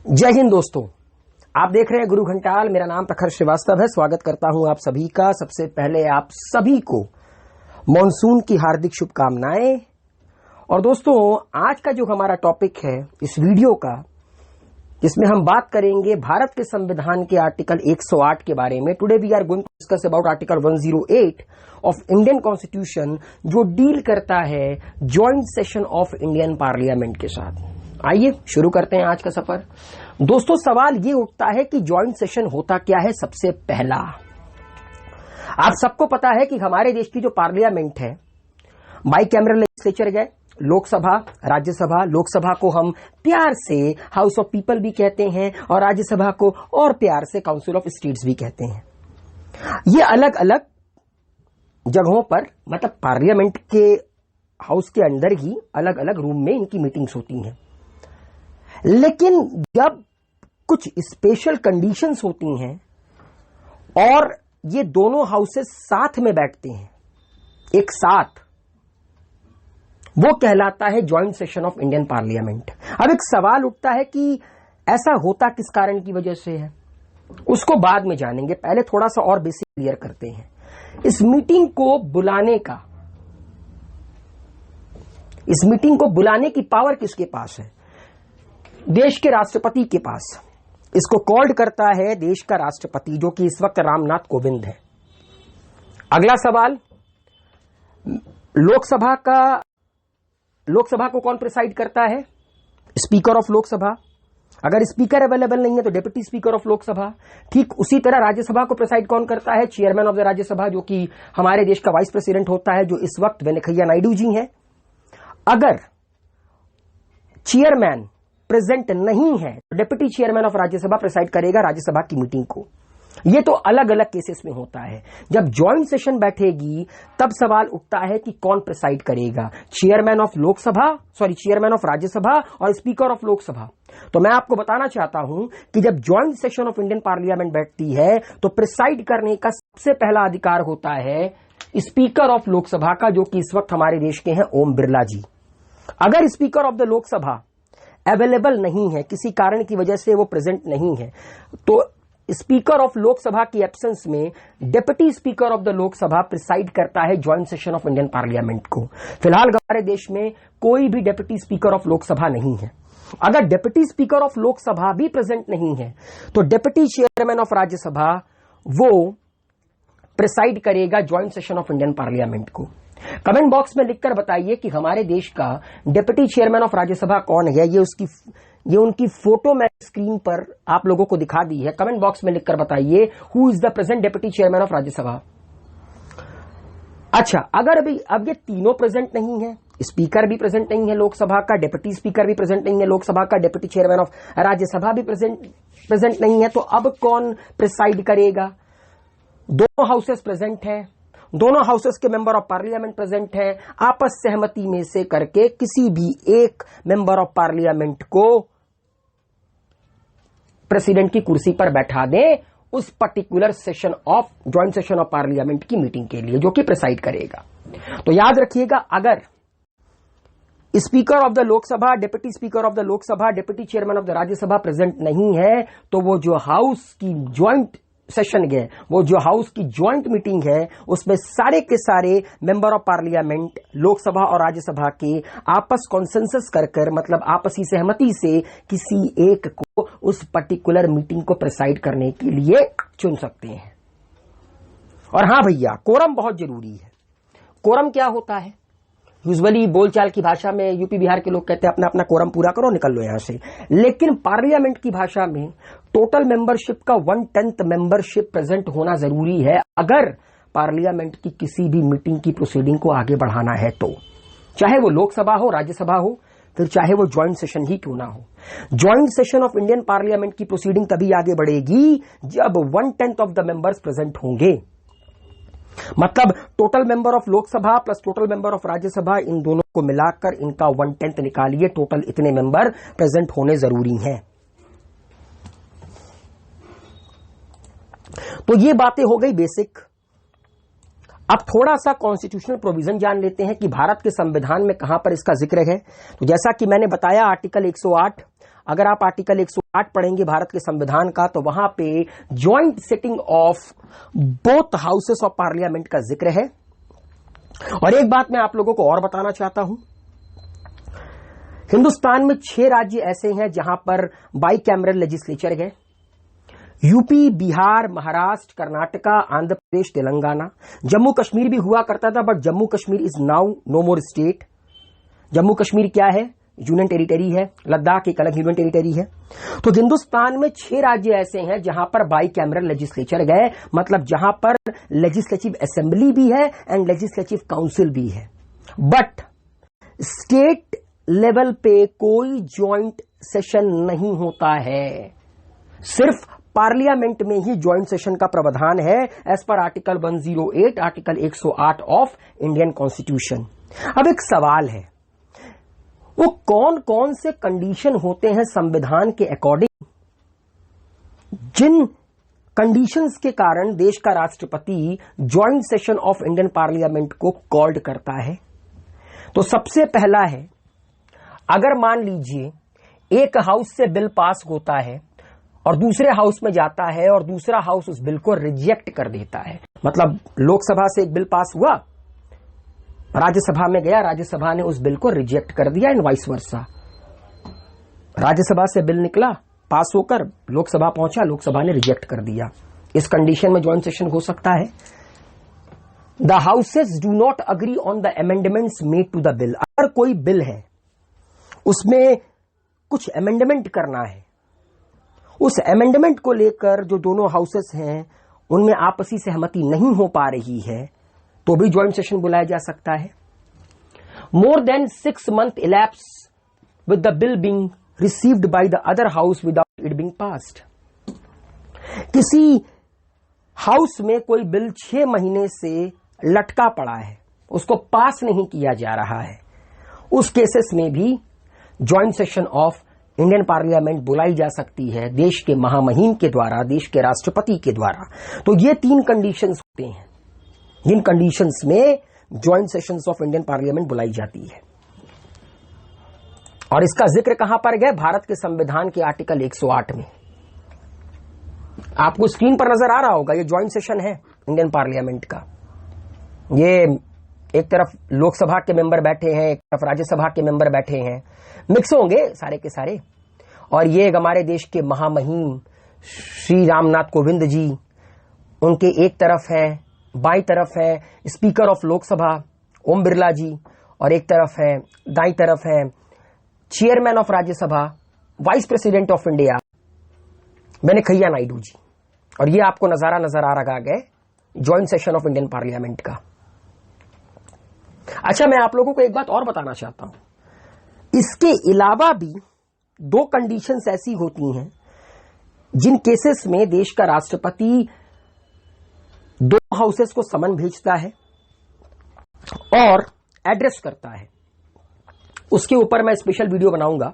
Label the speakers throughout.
Speaker 1: जय हिंद दोस्तों, आप देख रहे हैं गुरु घंटाल। मेरा नाम प्रखर श्रीवास्तव है। स्वागत करता हूं आप सभी का। सबसे पहले आप सभी को मॉनसून की हार्दिक शुभकामनाएं। और दोस्तों, आज का जो हमारा टॉपिक है इस वीडियो का, जिसमें हम बात करेंगे भारत के संविधान के आर्टिकल 108 के बारे में। Today we are going to discuss about article 108 of Indian constitution, जो डील करता है joint session of Indian parliament के साथ। आइए शुरू करते हैं आज का सफर। दोस्तों, सवाल ये उठता है कि ज्वाइंट सेशन होता क्या है। सबसे पहला, आप सबको पता है कि हमारे देश की जो पार्लियामेंट है, बाइकैमरल लेजिस्लेचर है, लोकसभा, राज्यसभा। लोकसभा को हम प्यार से हाउस ऑफ पीपल भी कहते हैं और राज्यसभा को और प्यार से काउंसिल ऑफ स्टेट्स भी कहते हैं। ये अलग अलग जगहों पर, मतलब पार्लियामेंट के हाउस के अंदर ही अलग अलग रूम में इनकी मीटिंग्स होती हैं। लेकिन जब कुछ स्पेशल कंडीशंस होती हैं और ये दोनों हाउसेस साथ में बैठते हैं एक साथ, वो कहलाता है joint session of Indian parliament. अब एक सवाल उठता है कि ऐसा होता किस कारण की वजह से है, उसको बाद में जानेंगे। पहले थोड़ा सा और बेसिक क्लियर करते हैं। इस मीटिंग को बुलाने की पावर किसके पास है? देश के राष्ट्रपति के पास। इसको कॉल्ड करता है देश का राष्ट्रपति, जो कि इस वक्त रामनाथ कोविंद है। अगला सवाल, लोकसभा को कौन प्रिसाइड करता है? Speaker of Lok Sabha. अगर स्पीकर अवेलेबल नहीं है तो डिप्टी स्पीकर ऑफ लोकसभा। ठीक उसी तरह राज्यसभा को प्रिसाइड कौन करता है? चेयरमैन ऑफ द राज्यसभा, जो कि हमारे देश का वाइस प्रेसिडेंट होता है, जो इस वक्त वेंकैया नायडू जी हैं। अगर चेयरमैन प्रेजेंट नहीं है तो deputy chairman of Rajya Sabha preside करेगा राज्यसभा की मीटिंग को। यह तो अलग अलग केसेस में होता है। जब ज्वाइंट सेशन बैठेगी तब सवाल उठता है कि कौन प्रिसाइड करेगा, चेयरमैन ऑफ राज्यसभा और स्पीकर ऑफ लोकसभा। तो मैं आपको बताना चाहता हूं कि जब joint session of Indian parliament बैठती है तो प्रिसाइड करने का सबसे पहला अधिकार होता है स्पीकर ऑफ लोकसभा का, जो कि इस वक्त हमारे देश के हैं ओम बिरला जी। अगर speaker of the Lok Sabha available नहीं है, किसी कारण की वजह से वो प्रेजेंट नहीं है, तो स्पीकर ऑफ लोकसभा की एब्सेंस में deputy speaker of the Lok Sabha preside करता है joint session of Indian parliament को। फिलहाल हमारे देश में कोई भी डिप्टी स्पीकर ऑफ लोकसभा नहीं है। अगर डिप्टी स्पीकर ऑफ लोकसभा भी प्रेजेंट नहीं है तो डिप्टी चेयरमैन ऑफ राज्यसभा वो प्रिसाइड करेगा joint session of Indian parliament को। कमेंट बॉक्स में लिखकर बताइए कि हमारे देश का डिप्टी चेयरमैन ऑफ राज्यसभा कौन है। ये उनकी फोटो मैं स्क्रीन पर आप लोगों को दिखा दी है। कमेंट बॉक्स में लिखकर बताइए who is the present deputy chairman of Rajya Sabha. अच्छा, अगर अब ये तीनों प्रेजेंट नहीं है, स्पीकर भी प्रेजेंट नहीं है लोकसभा का, डिप्टी स्पीकर भी प्रेजेंट नहीं है लोकसभा का, डिप्टी चेयरमैन ऑफ राज्यसभा भी प्रेजेंट नहीं है, तो अब कौन प्रिसाइड करेगा? दोनों हाउसेस प्रेजेंट है, दोनों हाउसेस के मेंबर ऑफ पार्लियामेंट प्रेजेंट है। आपस सहमति में से करके किसी भी एक मेंबर ऑफ पार्लियामेंट को प्रेसिडेंट की कुर्सी पर बैठा दें उस particular session of joint session of parliament की मीटिंग के लिए, जो कि प्रिसाइड करेगा। तो याद रखिएगा, अगर speaker of the Lok Sabha, deputy speaker of the Lok Sabha, deputy chairman of the Rajya Sabha present नहीं है तो वो जो हाउस की ज्वाइंट सेशन है, वो जो हाउस की ज्वाइंट मीटिंग है, उसमें सारे के सारे मेंबर ऑफ पार्लियामेंट लोकसभा और राज्यसभा के आपस कॉन्सेंसस कर मतलब आपसी सहमति से किसी एक को उस पर्टिकुलर मीटिंग को प्रिसाइड करने के लिए चुन सकते हैं। और हां भैया, कोरम बहुत जरूरी है। कोरम क्या होता है? यूजुअली बोलचाल की भाषा में यूपी बिहार के लोग कहते हैं अपना अपना कोरम पूरा करो, निकल लो यहां से। लेकिन पार्लियामेंट की भाषा में टोटल मेंबरशिप का 1/10 मेंबरशिप प्रेजेंट होना जरूरी है अगर पार्लियामेंट की किसी भी मीटिंग की प्रोसीडिंग को आगे बढ़ाना है तो, चाहे वो लोकसभा हो, राज्यसभा हो, फिर चाहे वो ज्वाइंट सेशन ही क्यों ना हो। Joint session of Indian parliament की प्रोसीडिंग तभी आगे बढ़ेगी जब 1/10 ऑफ द मेंबर्स प्रेजेंट होंगे। मतलब total member of Lok Sabha plus total member of Rajya Sabha, इन दोनों को मिलाकर इनका 1/10 निकालिए, टोटल इतने मेंबर प्रेजेंट होने जरूरी हैं। तो ये बातें हो गई बेसिक। अब थोड़ा सा कॉन्स्टिट्यूशनल प्रोविजन जान लेते हैं कि भारत के संविधान में कहां पर इसका जिक्र है। तो जैसा कि मैंने बताया, आर्टिकल 108 अगर आप आर्टिकल 108 पढ़ेंगे भारत के संविधान का, तो वहां पे joint sitting of both houses of parliament का जिक्र है। और एक बात मैं आप लोगों को और बताना चाहता हूं, हिंदुस्तान में 6 राज्य ऐसे हैं जहां पर बाई कैमरल लेजिस्लेचर है। यूपी, बिहार, महाराष्ट्र, कर्नाटका, आंध्र प्रदेश, तेलंगाना। जम्मू कश्मीर भी हुआ करता था, but Jammu Kashmir is now no more state. Jammu Kashmir क्या है? यूनियन टेरिटरी है। लद्दाख एक अलग यूनियन टेरिटरी है। तो हिंदुस्तान में 6 राज्य ऐसे हैं जहां पर बाई कैमरल लेजिस्लेचर गए, मतलब जहां पर लेजिस्लेटिव असेंबली भी है एंड लेजिस्लेटिव काउंसिल भी है। बट स्टेट लेवल पे कोई ज्वाइंट सेशन नहीं होता है, सिर्फ पार्लियामेंट में ही ज्वाइंट सेशन का प्रावधान है as per article 108, article 108 of Indian constitution. अब एक सवाल है, वो कौन कौन से कंडीशन होते हैं संविधान के अकॉर्डिंग, जिन कंडीशंस के कारण देश का राष्ट्रपति joint session of Indian parliament को कॉल्ड करता है? तो सबसे पहला है, अगर मान लीजिए एक हाउस से बिल पास होता है और दूसरे हाउस में जाता है और दूसरा हाउस उस बिल को रिजेक्ट कर देता है, मतलब लोकसभा से एक बिल पास हुआ, राज्यसभा में गया, राज्यसभा ने उस बिल को रिजेक्ट कर दिया एंड वाइस वर्सा। राज्यसभा से बिल निकला, पास होकर लोकसभा पहुंचा, लोकसभा ने रिजेक्ट कर दिया। इस कंडीशन में ज्वाइंट सेशन हो सकता है। The houses do not agree on the amendments made to the bill. अगर कोई बिल है, उसमें कुछ अमेंडमेंट करना है, उस अमेंडमेंट को लेकर जो दोनों हाउसेस हैं उनमें आपसी सहमति नहीं हो पा रही है, तो भी ज्वाइंट सेशन बुलाया जा सकता है। More than 6 months elapse with the bill being received by the other house without it being passed। किसी हाउस में कोई बिल 6 महीने से लटका पड़ा है, उसको पास नहीं किया जा रहा है, उस केसेस में भी joint session of Indian parliament बुलाई जा सकती है देश के महामहिम के द्वारा, देश के राष्ट्रपति के द्वारा। तो ये 3 कंडीशंस होते हैं जिन कंडीशंस में joint sessions of Indian parliament बुलाई जाती है। और इसका जिक्र कहां पर गया? भारत के संविधान के आर्टिकल 108 में। आपको स्क्रीन पर नजर आ रहा होगा, ये ज्वाइंट सेशन है इंडियन पार्लियामेंट का। ये एक तरफ लोकसभा के मेंबर बैठे हैं, एक तरफ राज्यसभा के मेंबर बैठे हैं, मिक्स होंगे सारे के सारे। और ये हमारे देश के महामहिम श्री रामनाथ कोविंद जी, उनके एक तरफ है, बाई तरफ है स्पीकर ऑफ लोकसभा ओम बिरला जी, और एक तरफ है, दाई तरफ है chairman of Rajya Sabha, vice president of India Venkaiah Naidu ji. और ये आपको नजारा नजर आ रहा है joint session of Indian parliament का। अच्छा, मैं आप लोगों को एक बात और बताना चाहता हूं, इसके अलावा भी 2 कंडीशंस ऐसी होती हैं जिन केसेस में देश का राष्ट्रपति 2 हाउसेस को समन भेजता है और एड्रेस करता है। उसके ऊपर मैं स्पेशल वीडियो बनाऊंगा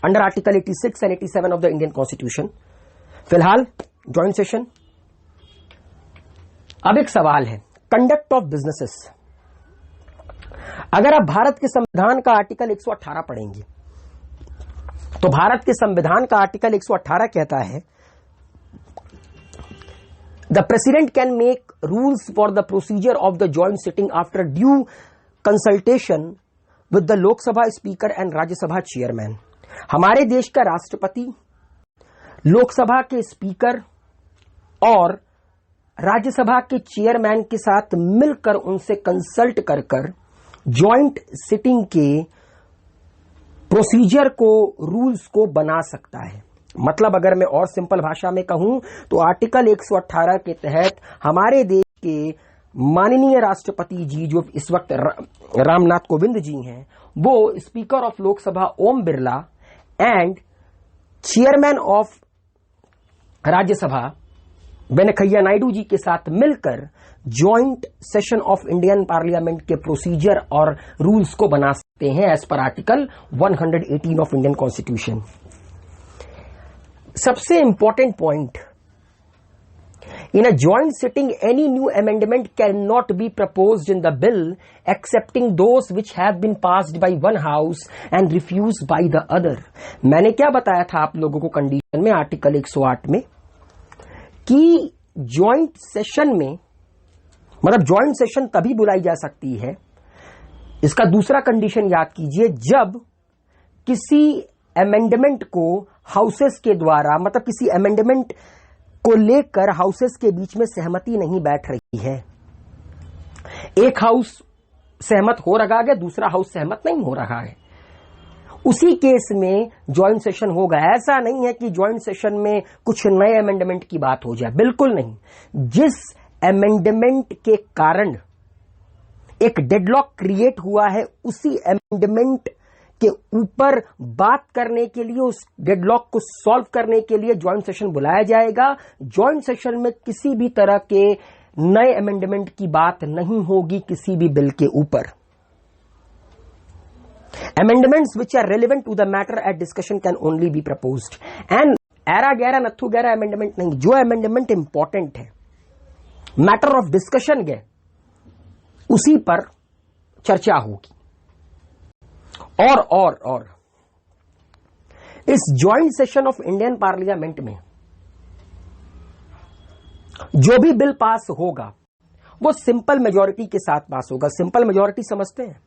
Speaker 1: under article 86 and 87 of the Indian constitution. फिलहाल ज्वाइंट सेशन। अब एक सवाल है, कंडक्ट ऑफ बिजनेसेस। अगर आप भारत के संविधान का आर्टिकल 118 पढ़ेंगे तो भारत के संविधान का आर्टिकल 118 कहता है, the president can make rules for the procedure of the joint sitting after due consultation with the Lok Sabha speaker and Rajya Sabha chairman. हमारे देश का राष्ट्रपति लोकसभा के स्पीकर और राज्यसभा के चेयरमैन के साथ मिलकर उनसे कंसल्ट कर कर ज्वाइंट सिटिंग के प्रोसीजर को, रूल्स को बना सकता है। मतलब अगर मैं और सिंपल भाषा में कहूं तो आर्टिकल 118 के तहत हमारे देश के माननीय राष्ट्रपति जी, जो इस वक्त रामनाथ कोविंद जी हैं, वो speaker of Lok Sabha Om Birla and chairman of Rajya Sabha Venkaiah Naidu ji के साथ मिलकर joint session of Indian parliament के प्रोसीजर और रूल्स को बना सकते हैं as per article 118 of Indian constitution. सबसे important point, In a joint sitting, any new amendment cannot be proposed in the bill excepting those which have been passed by one house and refused by the other. मैंने क्या बताया था आप लोगों को condition में article 108 में कि जॉइंट सेशन में, मतलब जॉइंट सेशन तभी बुलाई जा सकती है, इसका दूसरा कंडीशन याद कीजिए, जब किसी अमेंडमेंट को हाउसेस के द्वारा, मतलब किसी अमेंडमेंट को लेकर हाउसेस के बीच में सहमति नहीं बैठ रही है। एक हाउस सहमत हो रहा है, दूसरा हाउस सहमत नहीं हो रहा है, उसी केस में जॉइंट सेशन होगा। ऐसा नहीं है कि जॉइंट सेशन में कुछ नए अमेंडमेंट की बात हो जाए, बिल्कुल नहीं। जिस अमेंडमेंट के कारण एक डेडलॉक क्रिएट हुआ है, उसी अमेंडमेंट के ऊपर बात करने के लिए, उस डेडलॉक को सॉल्व करने के लिए जॉइंट सेशन बुलाया जाएगा। जॉइंट सेशन में किसी भी तरह के नए अमेंडमेंट की बात नहीं होगी किसी भी बिल के ऊपर। Amendments which are relevant to the matter at discussion can only be proposed. And एरा गैरा नथु गैरा अमेंडमेंट नहीं, जो अमेंडमेंट इंपॉर्टेंट है, मैटर ऑफ डिस्कशन है, उसी पर चर्चा होगी। और इस joint session of Indian parliament में जो भी बिल पास होगा वो सिंपल मेजॉरिटी के साथ पास होगा। सिंपल मेजॉरिटी समझते हैं?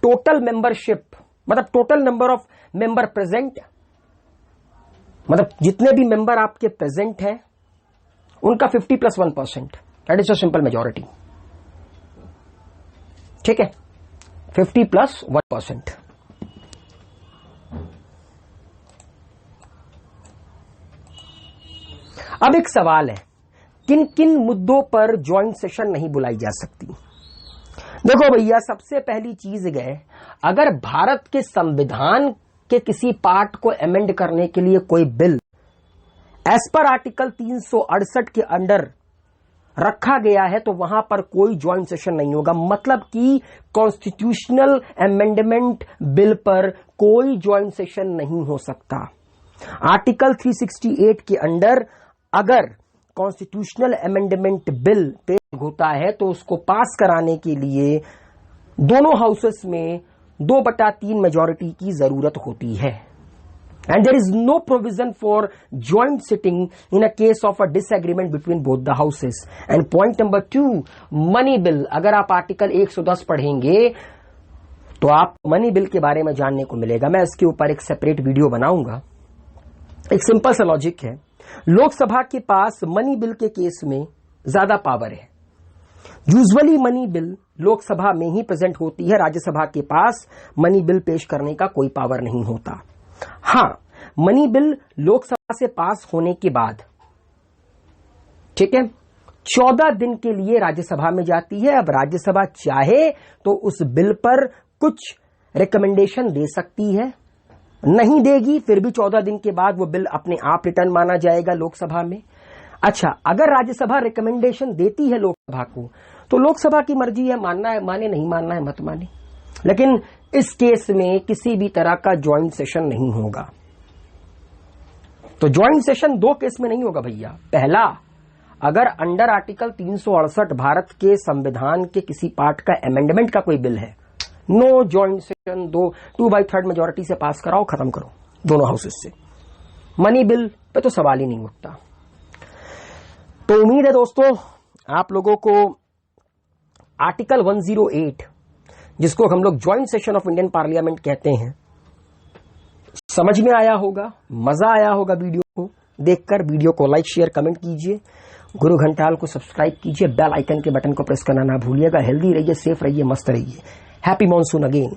Speaker 1: टोटल मेंबरशिप, मतलब total number of member present, मतलब जितने भी मेंबर आपके प्रेजेंट हैं उनका 50+1%, that is a simple majority. ठीक है, 50+1%। अब एक सवाल है, किन किन मुद्दों पर जॉइंट सेशन नहीं बुलाई जा सकती? देखो भैया, सबसे पहली चीज है, अगर भारत के संविधान के किसी पार्ट को अमेंड करने के लिए कोई बिल एज पर आर्टिकल 368 के अंडर रखा गया है, तो वहां पर कोई जॉइंट सेशन नहीं होगा। मतलब कि कॉन्स्टिट्यूशनल अमेंडमेंट बिल पर कोई जॉइंट सेशन नहीं हो सकता। आर्टिकल 368 के अंडर अगर कॉन्स्टिट्यूशनल अमेंडमेंट बिल पेश होता है तो उसको पास कराने के लिए दोनों हाउसेस में 2/3 मेजॉरिटी की जरूरत होती है। And there is no provision for joint sitting in a case of a disagreement between both the houses. And point number 2, money bill. अगर आप आर्टिकल 110 पढ़ेंगे तो आप मनी बिल के बारे में जानने को मिलेगा। मैं इसके ऊपर एक सेपरेट वीडियो बनाऊंगा। एक सिंपल सा लॉजिक है, लोकसभा के पास मनी बिल के केस में ज्यादा पावर है। यूजुअली मनी बिल लोकसभा में ही प्रेजेंट होती है, राज्यसभा के पास मनी बिल पेश करने का कोई पावर नहीं होता। हां, मनी बिल लोकसभा से पास होने के बाद, ठीक है, 14 दिन के लिए राज्यसभा में जाती है। अब राज्यसभा चाहे तो उस बिल पर कुछ रिकमेंडेशन दे सकती है, नहीं देगी फिर भी 14 दिन के बाद वो बिल अपने आप रिटर्न माना जाएगा लोकसभा में। अच्छा, अगर राज्यसभा रिकमेंडेशन देती है लोकसभा को तो लोकसभा की मर्जी है, मानना है माने, नहीं मानना है मत माने। लेकिन इस केस में किसी भी तरह का ज्वाइंट सेशन नहीं होगा। तो ज्वाइंट सेशन 2 केस में नहीं होगा भैया। पहला, अगर अंडर आर्टिकल 368 भारत के संविधान के किसी पार्ट का अमेंडमेंट का कोई बिल है, नो ज्वाइंट सेशन, 2/3 मेजोरिटी से पास कराओ, खत्म करो दोनों हाउसेस से। मनी बिल पे तो सवाल ही नहीं उठता। तो उम्मीद है दोस्तों आप लोगों को आर्टिकल 108, जिसको हम लोग joint session of Indian parliament कहते हैं, समझ में आया होगा, मजा आया होगा वीडियो को देखकर। वीडियो को लाइक, शेयर, कमेंट कीजिए, गुरु घंटाल को सब्सक्राइब कीजिए, बेल आइकन के बटन को प्रेस करना ना भूलिएगा। हेल्दी रहिए, सेफ रहिए, मस्त रहिए। Happy monsoon again.